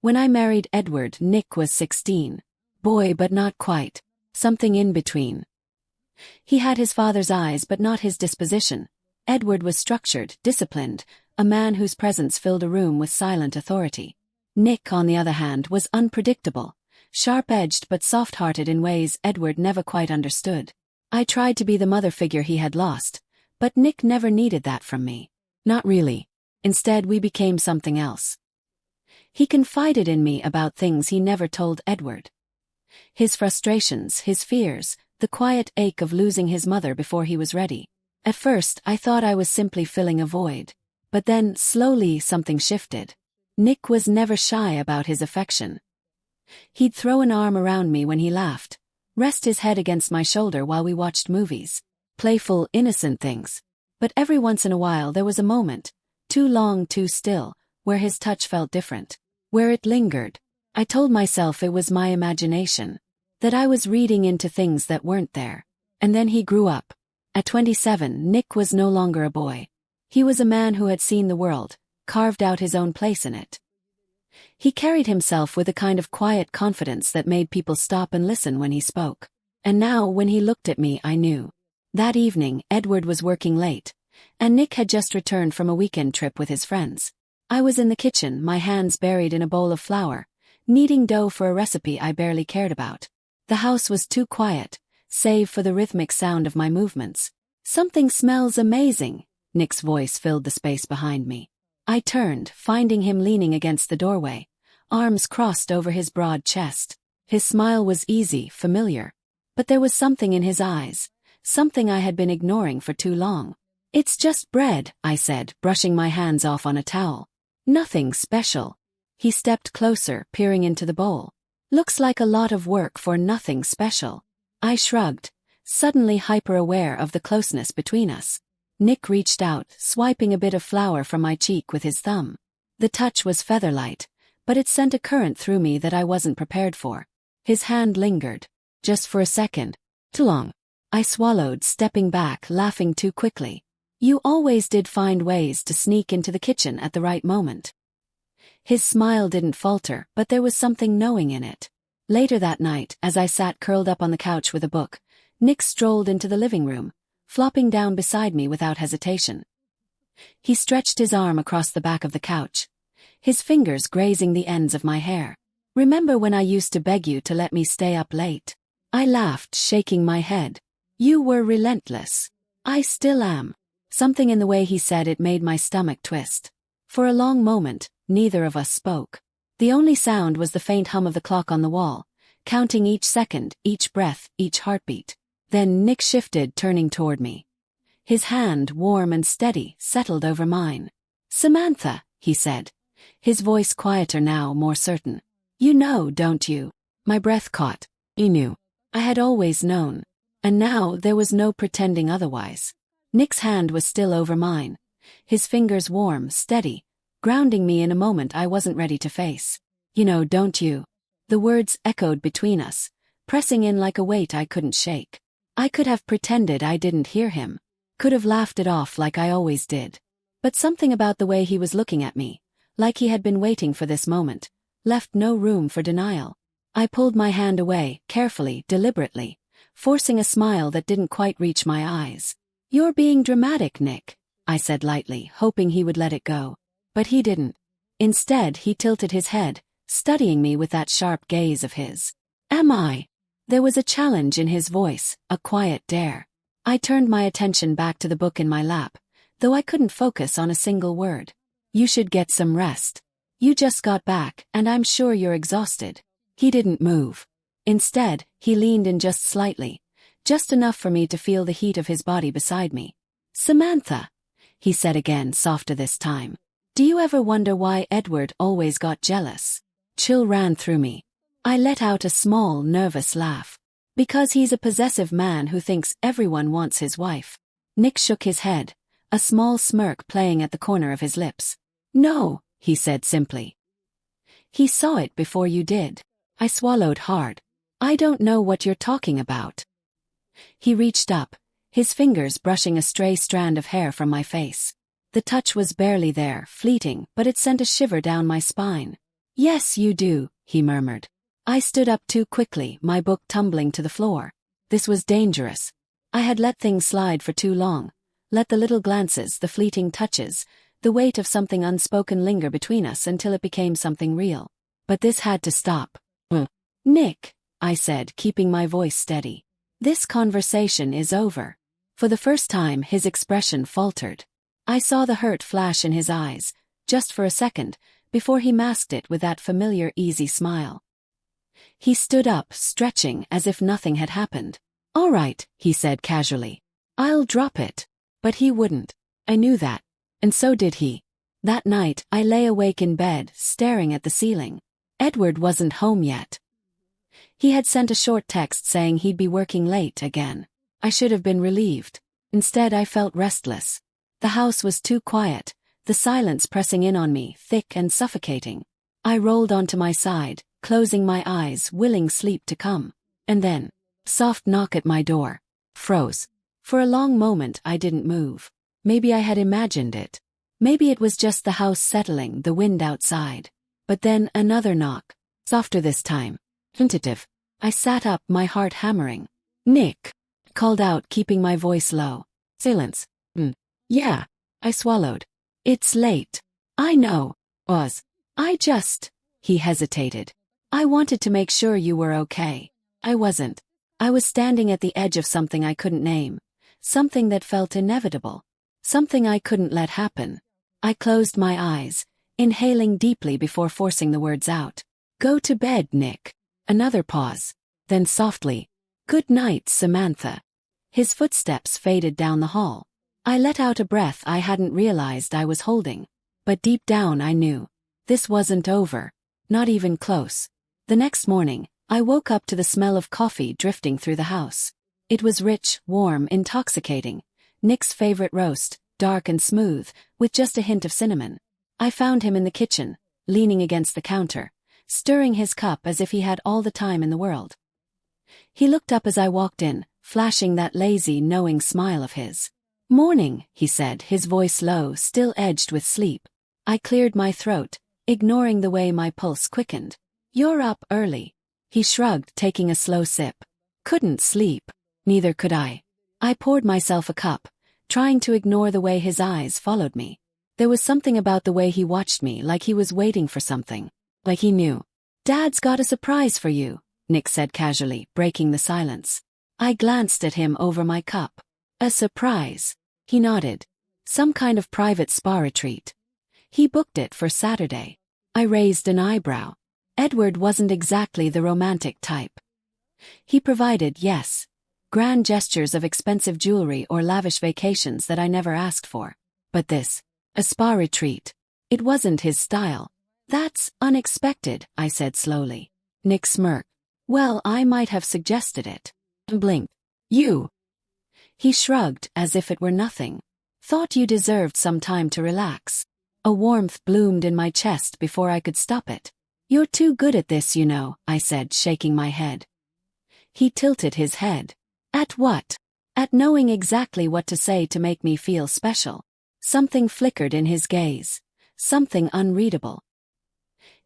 When I married Edward, Nick was 16. Boy, but not quite. Something in between. He had his father's eyes but not his disposition. Edward was structured, disciplined, a man whose presence filled a room with silent authority. Nick, on the other hand, was unpredictable, sharp-edged but soft-hearted in ways Edward never quite understood. I tried to be the mother figure he had lost, but Nick never needed that from me. Not really. Instead, we became something else. He confided in me about things he never told Edward. His frustrations, his fears, the quiet ache of losing his mother before he was ready. At first, I thought I was simply filling a void. But then, slowly, something shifted. Nick was never shy about his affection. He'd throw an arm around me when he laughed, rest his head against my shoulder while we watched movies. Playful, innocent things. But every once in a while there was a moment, too long, too still, where his touch felt different. Where it lingered. I told myself it was my imagination. That I was reading into things that weren't there. And then he grew up. At 27, Nick was no longer a boy. He was a man who had seen the world, carved out his own place in it. He carried himself with a kind of quiet confidence that made people stop and listen when he spoke. And now, when he looked at me, I knew. That evening, Edward was working late, and Nick had just returned from a weekend trip with his friends. I was in the kitchen, my hands buried in a bowl of flour, kneading dough for a recipe I barely cared about. The house was too quiet, save for the rhythmic sound of my movements. "Something smells amazing," Nick's voice filled the space behind me. I turned, finding him leaning against the doorway, arms crossed over his broad chest. His smile was easy, familiar. But there was something in his eyes, something I had been ignoring for too long. "It's just bread," I said, brushing my hands off on a towel. "Nothing special." He stepped closer, peering into the bowl. "Looks like a lot of work for nothing special." I shrugged, suddenly hyper-aware of the closeness between us. Nick reached out, swiping a bit of flour from my cheek with his thumb. The touch was feather-light, but it sent a current through me that I wasn't prepared for. His hand lingered. Just for a second. Too long. I swallowed, stepping back, laughing too quickly. "You always did find ways to sneak into the kitchen at the right moment." His smile didn't falter, but there was something knowing in it. Later that night, as I sat curled up on the couch with a book, Nick strolled into the living room, flopping down beside me without hesitation. He stretched his arm across the back of the couch, his fingers grazing the ends of my hair. "Remember when I used to beg you to let me stay up late?" I laughed, shaking my head. "You were relentless." "I still am." Something in the way he said it made my stomach twist. For a long moment, neither of us spoke. The only sound was the faint hum of the clock on the wall, counting each second, each breath, each heartbeat. Then Nick shifted, turning toward me. His hand, warm and steady, settled over mine. "Samantha," he said, his voice quieter now, more certain. "You know, don't you?" My breath caught. He knew. I had always known. And now there was no pretending otherwise. Nick's hand was still over mine, his fingers warm, steady, grounding me in a moment I wasn't ready to face. "You know, don't you?" The words echoed between us, pressing in like a weight I couldn't shake. I could have pretended I didn't hear him, could have laughed it off like I always did. But something about the way he was looking at me, like he had been waiting for this moment, left no room for denial. I pulled my hand away, carefully, deliberately, forcing a smile that didn't quite reach my eyes. "You're being dramatic, Nick," I said lightly, hoping he would let it go. But he didn't. Instead, he tilted his head, studying me with that sharp gaze of his. "Am I?" There was a challenge in his voice, a quiet dare. I turned my attention back to the book in my lap, though I couldn't focus on a single word. "You should get some rest. You just got back, and I'm sure you're exhausted." He didn't move. Instead, he leaned in just slightly, just enough for me to feel the heat of his body beside me. "Samantha," he said again, softer this time. "Do you ever wonder why Edward always got jealous?" Chill ran through me. I let out a small, nervous laugh. "Because he's a possessive man who thinks everyone wants his wife." Nick shook his head, a small smirk playing at the corner of his lips. "No," he said simply. "He saw it before you did." I swallowed hard. "I don't know what you're talking about." He reached up, his fingers brushing a stray strand of hair from my face. The touch was barely there, fleeting, but it sent a shiver down my spine. Yes, you do, he murmured. I stood up too quickly, my book tumbling to the floor. This was dangerous. I had let things slide for too long, let the little glances, the fleeting touches, the weight of something unspoken linger between us until it became something real. But this had to stop. Nick, I said, keeping my voice steady. This conversation is over. For the first time, his expression faltered. I saw the hurt flash in his eyes, just for a second, before he masked it with that familiar easy smile. He stood up, stretching as if nothing had happened. All right, he said casually. I'll drop it. But he wouldn't. I knew that. And so did he. That night, I lay awake in bed, staring at the ceiling. Edward wasn't home yet. He had sent a short text saying he'd be working late again. I should have been relieved. Instead, I felt restless. The house was too quiet, the silence pressing in on me, thick and suffocating. I rolled onto my side, closing my eyes, willing sleep to come. And then, soft knock at my door. Froze. For a long moment I didn't move. Maybe I had imagined it. Maybe it was just the house settling, the wind outside. But then another knock. Softer this time. Tentative. I sat up, my heart hammering. Nick. Called out, keeping my voice low. Silence. Yeah. I swallowed. It's late. I know. He hesitated. I wanted to make sure you were okay. I wasn't. I was standing at the edge of something I couldn't name. Something that felt inevitable. Something I couldn't let happen. I closed my eyes, inhaling deeply before forcing the words out. Go to bed, Nick. Another pause. Then softly. Good night, Samantha. His footsteps faded down the hall. I let out a breath I hadn't realized I was holding. But deep down I knew. This wasn't over. Not even close. The next morning, I woke up to the smell of coffee drifting through the house. It was rich, warm, intoxicating. Nick's favorite roast, dark and smooth, with just a hint of cinnamon. I found him in the kitchen, leaning against the counter, stirring his cup as if he had all the time in the world. He looked up as I walked in, flashing that lazy, knowing smile of his. Morning, he said, his voice low, still edged with sleep. I cleared my throat, ignoring the way my pulse quickened. You're up early. He shrugged, taking a slow sip. Couldn't sleep. Neither could I. I poured myself a cup, trying to ignore the way his eyes followed me. There was something about the way he watched me, like he was waiting for something. Like he knew. Dad's got a surprise for you, Nick said casually, breaking the silence. I glanced at him over my cup. A surprise. He nodded. Some kind of private spa retreat. He booked it for Saturday. I raised an eyebrow. Edward wasn't exactly the romantic type. He provided, yes, grand gestures of expensive jewelry or lavish vacations that I never asked for. But this, a spa retreat, it wasn't his style. That's unexpected, I said slowly. Nick smirked. Well, I might have suggested it. Blinked. You. He shrugged as if it were nothing. Thought you deserved some time to relax. A warmth bloomed in my chest before I could stop it. You're too good at this, you know, I said, shaking my head. He tilted his head. At what? At knowing exactly what to say to make me feel special. Something flickered in his gaze. Something unreadable.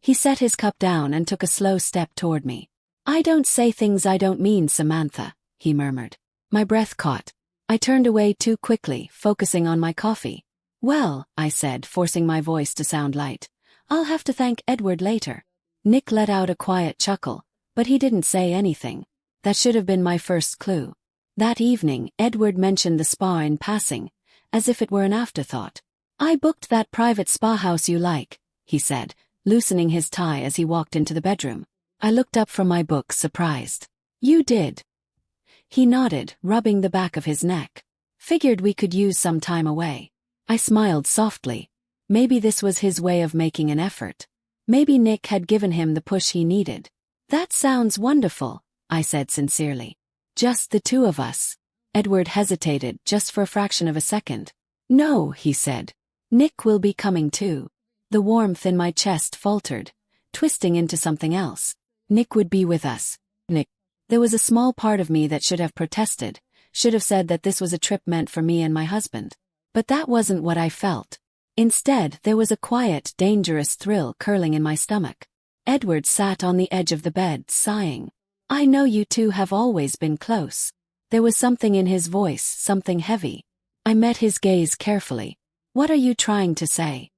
He set his cup down and took a slow step toward me. I don't say things I don't mean, Samantha, he murmured. My breath caught. I turned away too quickly, focusing on my coffee. Well, I said, forcing my voice to sound light. I'll have to thank Edward later. Nick let out a quiet chuckle, but he didn't say anything. That should have been my first clue. That evening, Edward mentioned the spa in passing, as if it were an afterthought. I booked that private spa house you like, he said, loosening his tie as he walked into the bedroom. I looked up from my book, surprised. You did? He nodded, rubbing the back of his neck. Figured we could use some time away. I smiled softly. Maybe this was his way of making an effort. Maybe Nick had given him the push he needed. That sounds wonderful, I said sincerely. Just the two of us. Edward hesitated just for a fraction of a second. No, he said. Nick will be coming too. The warmth in my chest faltered, twisting into something else. Nick would be with us. Nick. There was a small part of me that should have protested, should have said that this was a trip meant for me and my husband. But that wasn't what I felt. Instead, there was a quiet, dangerous thrill curling in my stomach. Edward sat on the edge of the bed, sighing. I know you two have always been close. There was something in his voice, something heavy. I met his gaze carefully. What are you trying to say?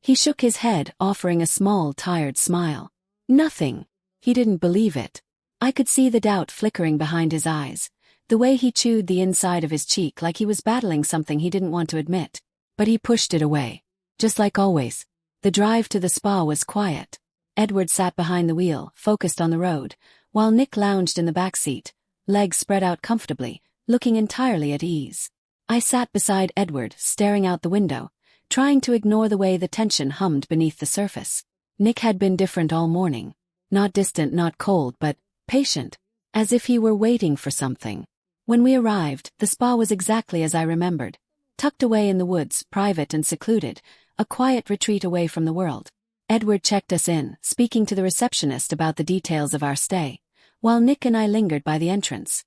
He shook his head, offering a small, tired smile. Nothing. He didn't believe it. I could see the doubt flickering behind his eyes, the way he chewed the inside of his cheek like he was battling something he didn't want to admit. But he pushed it away. Just like always. The drive to the spa was quiet. Edward sat behind the wheel, focused on the road, while Nick lounged in the back seat, legs spread out comfortably, looking entirely at ease. I sat beside Edward, staring out the window, trying to ignore the way the tension hummed beneath the surface. Nick had been different all morning. Not distant, not cold, but patient, as if he were waiting for something. When we arrived, the spa was exactly as I remembered, tucked away in the woods, private and secluded, a quiet retreat away from the world. Edward checked us in, speaking to the receptionist about the details of our stay, while Nick and I lingered by the entrance.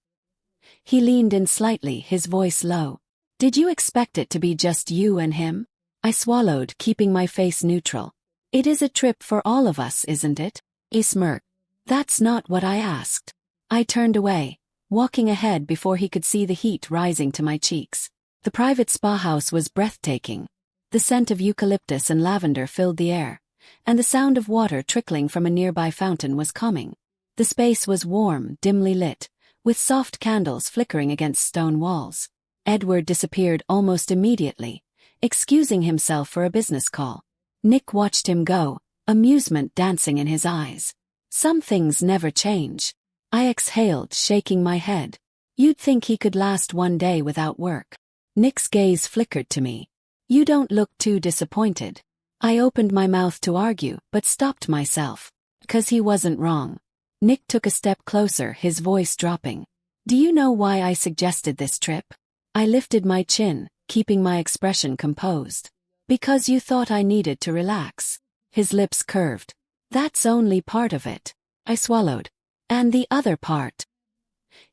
He leaned in slightly, his voice low. Did you expect it to be just you and him? I swallowed, keeping my face neutral. It is a trip for all of us, isn't it? He smirked. That's not what I asked. I turned away, walking ahead before he could see the heat rising to my cheeks. The private spa house was breathtaking. The scent of eucalyptus and lavender filled the air, and the sound of water trickling from a nearby fountain was calming. The space was warm, dimly lit, with soft candles flickering against stone walls. Edward disappeared almost immediately, excusing himself for a business call. Nick watched him go, amusement dancing in his eyes. Some things never change. I exhaled, shaking my head. You'd think he could last one day without work. Nick's gaze flickered to me. You don't look too disappointed. I opened my mouth to argue, but stopped myself. Because he wasn't wrong. Nick took a step closer, his voice dropping. Do you know why I suggested this trip? I lifted my chin, keeping my expression composed. Because you thought I needed to relax. His lips curved. That's only part of it. I swallowed. And the other part.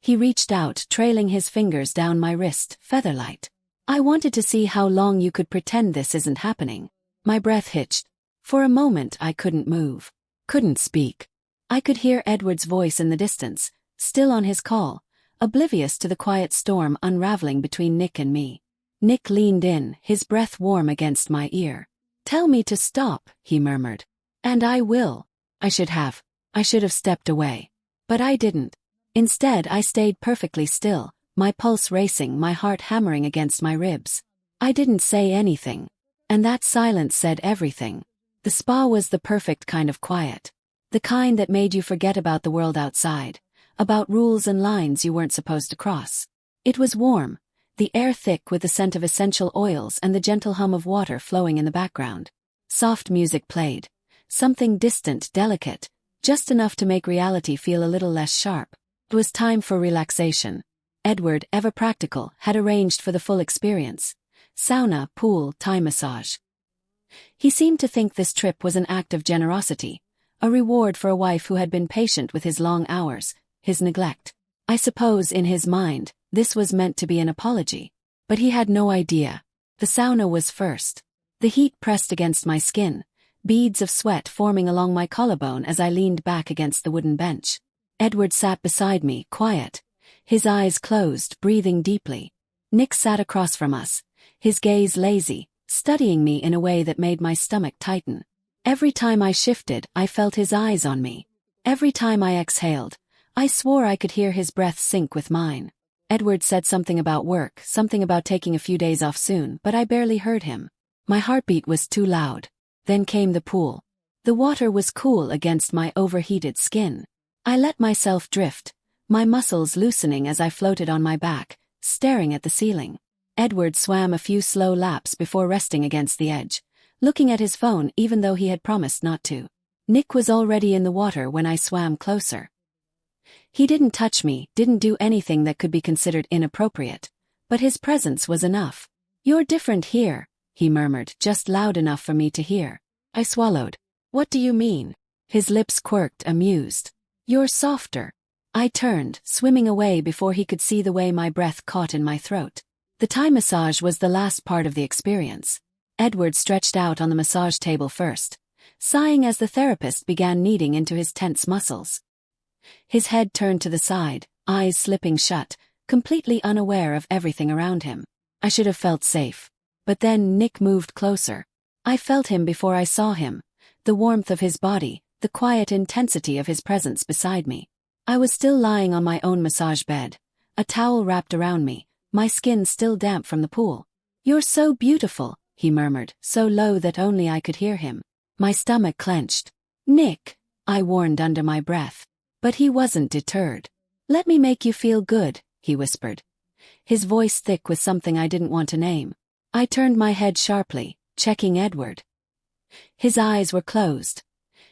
He reached out, trailing his fingers down my wrist, featherlight. I wanted to see how long you could pretend this isn't happening. My breath hitched. For a moment I couldn't move. Couldn't speak. I could hear Edward's voice in the distance, still on his call, oblivious to the quiet storm unraveling between Nick and me. Nick leaned in, his breath warm against my ear. Tell me to stop, he murmured. And I will. I should have stepped away. But I didn't. Instead I stayed perfectly still, my pulse racing, my heart hammering against my ribs. I didn't say anything. And that silence said everything. The spa was the perfect kind of quiet. The kind that made you forget about the world outside, about rules and lines you weren't supposed to cross. It was warm, the air thick with the scent of essential oils and the gentle hum of water flowing in the background. Soft music played. Something distant, delicate, just enough to make reality feel a little less sharp. It was time for relaxation. Edward, ever practical, had arranged for the full experience. Sauna, pool, Thai massage. He seemed to think this trip was an act of generosity, a reward for a wife who had been patient with his long hours, his neglect. I suppose in his mind, this was meant to be an apology. But he had no idea. The sauna was first. The heat pressed against my skin, beads of sweat forming along my collarbone as I leaned back against the wooden bench. Edward sat beside me, quiet, his eyes closed, breathing deeply. Nick sat across from us, his gaze lazy, studying me in a way that made my stomach tighten. Every time I shifted, I felt his eyes on me. Every time I exhaled, I swore I could hear his breath sync with mine. Edward said something about work, something about taking a few days off soon, but I barely heard him. My heartbeat was too loud. Then came the pool. The water was cool against my overheated skin. I let myself drift, my muscles loosening as I floated on my back, staring at the ceiling. Edward swam a few slow laps before resting against the edge, looking at his phone even though he had promised not to. Nick was already in the water when I swam closer. He didn't touch me, didn't do anything that could be considered inappropriate, but his presence was enough. You're different here, he murmured, just loud enough for me to hear. I swallowed. What do you mean? His lips quirked, amused. You're softer. I turned, swimming away before he could see the way my breath caught in my throat. The Thai massage was the last part of the experience. Edward stretched out on the massage table first, sighing as the therapist began kneading into his tense muscles. His head turned to the side, eyes slipping shut, completely unaware of everything around him. I should have felt safe. But then Nick moved closer. I felt him before I saw him, the warmth of his body, the quiet intensity of his presence beside me. I was still lying on my own massage bed, a towel wrapped around me, my skin still damp from the pool. "You're so beautiful," he murmured, so low that only I could hear him. My stomach clenched. "Nick," I warned under my breath. But he wasn't deterred. "Let me make you feel good," he whispered, his voice thick with something I didn't want to name. I turned my head sharply, checking Edward. His eyes were closed,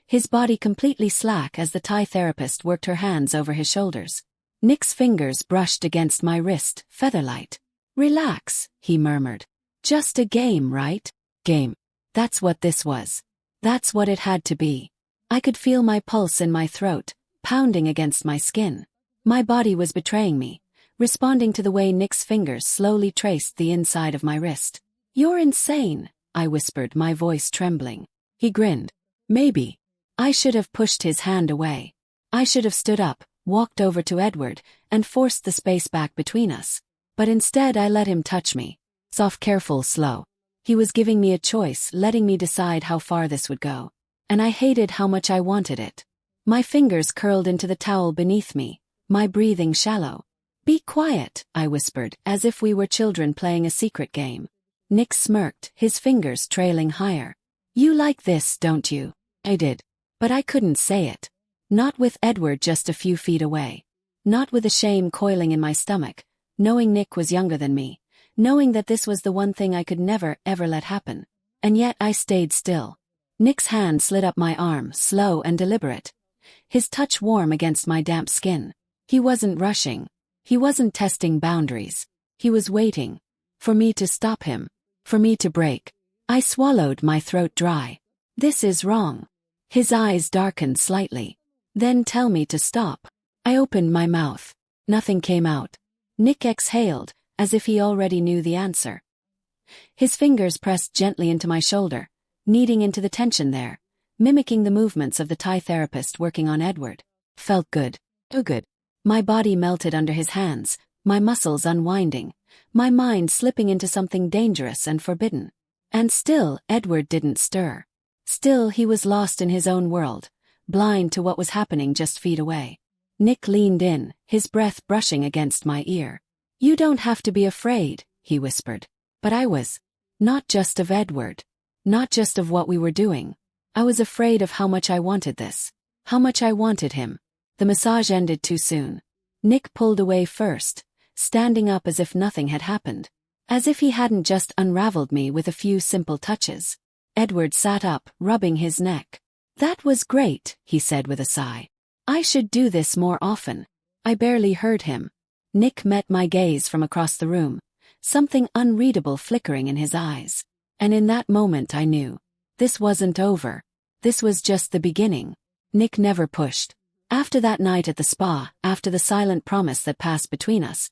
his body completely slack as the Thai therapist worked her hands over his shoulders. Nick's fingers brushed against my wrist, featherlight. "Relax," he murmured. "Just a game, right?" Game. That's what this was. That's what it had to be. I could feel my pulse in my throat, pounding against my skin. My body was betraying me, responding to the way Nick's fingers slowly traced the inside of my wrist. "You're insane," I whispered, my voice trembling. He grinned. "Maybe." I should have pushed his hand away. I should have stood up, walked over to Edward, and forced the space back between us. But instead I let him touch me. Soft, careful, slow. He was giving me a choice, letting me decide how far this would go. And I hated how much I wanted it. My fingers curled into the towel beneath me, my breathing shallow. "Be quiet," I whispered, as if we were children playing a secret game. Nick smirked, his fingers trailing higher. "You like this, don't you?" I did. But I couldn't say it. Not with Edward just a few feet away. Not with the shame coiling in my stomach, knowing Nick was younger than me, knowing that this was the one thing I could never, ever let happen. And yet I stayed still. Nick's hand slid up my arm, slow and deliberate, his touch warm against my damp skin. He wasn't rushing. He wasn't testing boundaries. He was waiting. For me to stop him. For me to break. I swallowed, my throat dry. "This is wrong." His eyes darkened slightly. "Then tell me to stop." I opened my mouth. Nothing came out. Nick exhaled, as if he already knew the answer. His fingers pressed gently into my shoulder, kneading into the tension there, mimicking the movements of the Thai therapist working on Edward. Felt good. Too good. My body melted under his hands, my muscles unwinding, my mind slipping into something dangerous and forbidden. And still, Edward didn't stir. Still, he was lost in his own world, blind to what was happening just feet away. Nick leaned in, his breath brushing against my ear. "You don't have to be afraid," he whispered. But I was. Not just of Edward. Not just of what we were doing. I was afraid of how much I wanted this. How much I wanted him. The massage ended too soon. Nick pulled away first, standing up as if nothing had happened. As if he hadn't just unraveled me with a few simple touches. Edward sat up, rubbing his neck. "That was great," he said with a sigh. "I should do this more often." I barely heard him. Nick met my gaze from across the room, something unreadable flickering in his eyes. And in that moment I knew. This wasn't over. This was just the beginning. Nick never pushed. After that night at the spa, after the silent promise that passed between us,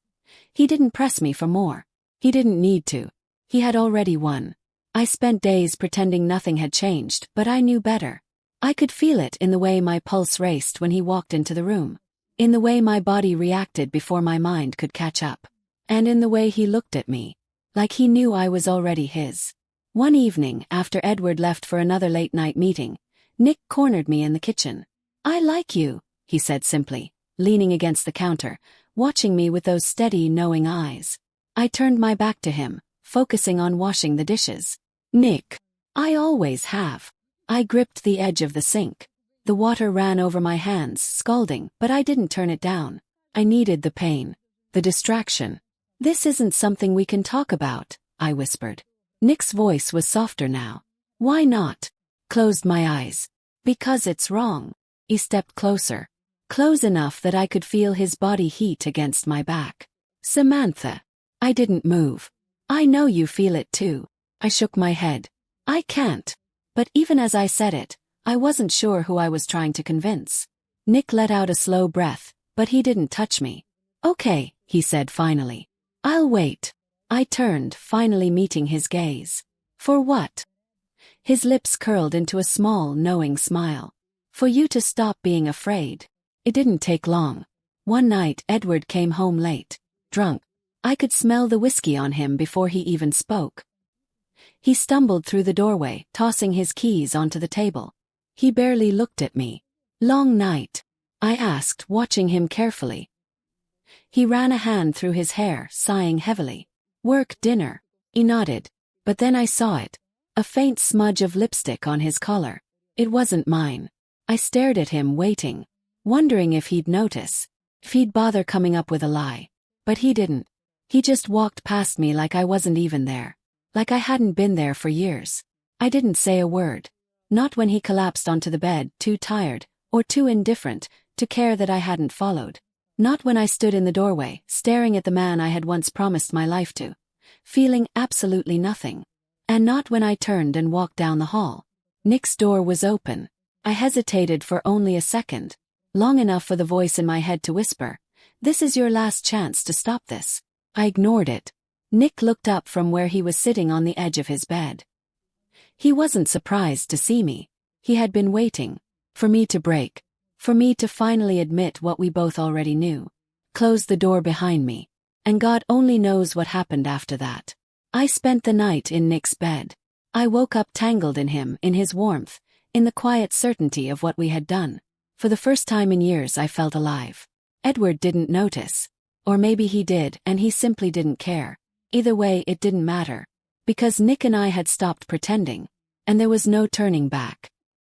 he didn't press me for more. He didn't need to. He had already won. I spent days pretending nothing had changed, but I knew better. I could feel it in the way my pulse raced when he walked into the room. In the way my body reacted before my mind could catch up. And in the way he looked at me. Like he knew I was already his. One evening, after Edward left for another late-night meeting, Nick cornered me in the kitchen. "I like you," he said simply, leaning against the counter, watching me with those steady, knowing eyes. I turned my back to him, focusing on washing the dishes. "Nick, I always have." I gripped the edge of the sink. The water ran over my hands, scalding, but I didn't turn it down. I needed the pain. The distraction. "This isn't something we can talk about," I whispered. Nick's voice was softer now. "Why not?" Closed my eyes. "Because it's wrong." He stepped closer. Close enough that I could feel his body heat against my back. "Samantha." I didn't move. "I know you feel it too." I shook my head. "I can't." But even as I said it, I wasn't sure who I was trying to convince. Nick let out a slow breath, but he didn't touch me. "Okay," he said finally. "I'll wait." I turned, finally meeting his gaze. "For what?" His lips curled into a small, knowing smile. For you to stop being afraid. It didn't take long. One night Edward came home late, drunk. I could smell the whiskey on him before he even spoke. He stumbled through the doorway, tossing his keys onto the table. He barely looked at me. "Long night?" I asked, watching him carefully. He ran a hand through his hair, sighing heavily. "Work, dinner." He nodded. But then I saw it. A faint smudge of lipstick on his collar. It wasn't mine. I stared at him, waiting, wondering if he'd notice, if he'd bother coming up with a lie. But he didn't. He just walked past me like I wasn't even there. Like I hadn't been there for years. I didn't say a word. Not when he collapsed onto the bed, too tired, or too indifferent, to care that I hadn't followed. Not when I stood in the doorway, staring at the man I had once promised my life to, feeling absolutely nothing. And not when I turned and walked down the hall. Nick's door was open. I hesitated for only a second, long enough for the voice in my head to whisper, "This is your last chance to stop this." I ignored it. Nick looked up from where he was sitting on the edge of his bed. He wasn't surprised to see me. He had been waiting. For me to break. For me to finally admit what we both already knew. Close the door behind me. And God only knows what happened after that. I spent the night in Nick's bed. I woke up tangled in him, in his warmth, in the quiet certainty of what we had done. For the first time in years I felt alive. Edward didn't notice. Or maybe he did, and he simply didn't care. Either way, it didn't matter. Because Nick and I had stopped pretending. And there was no turning back.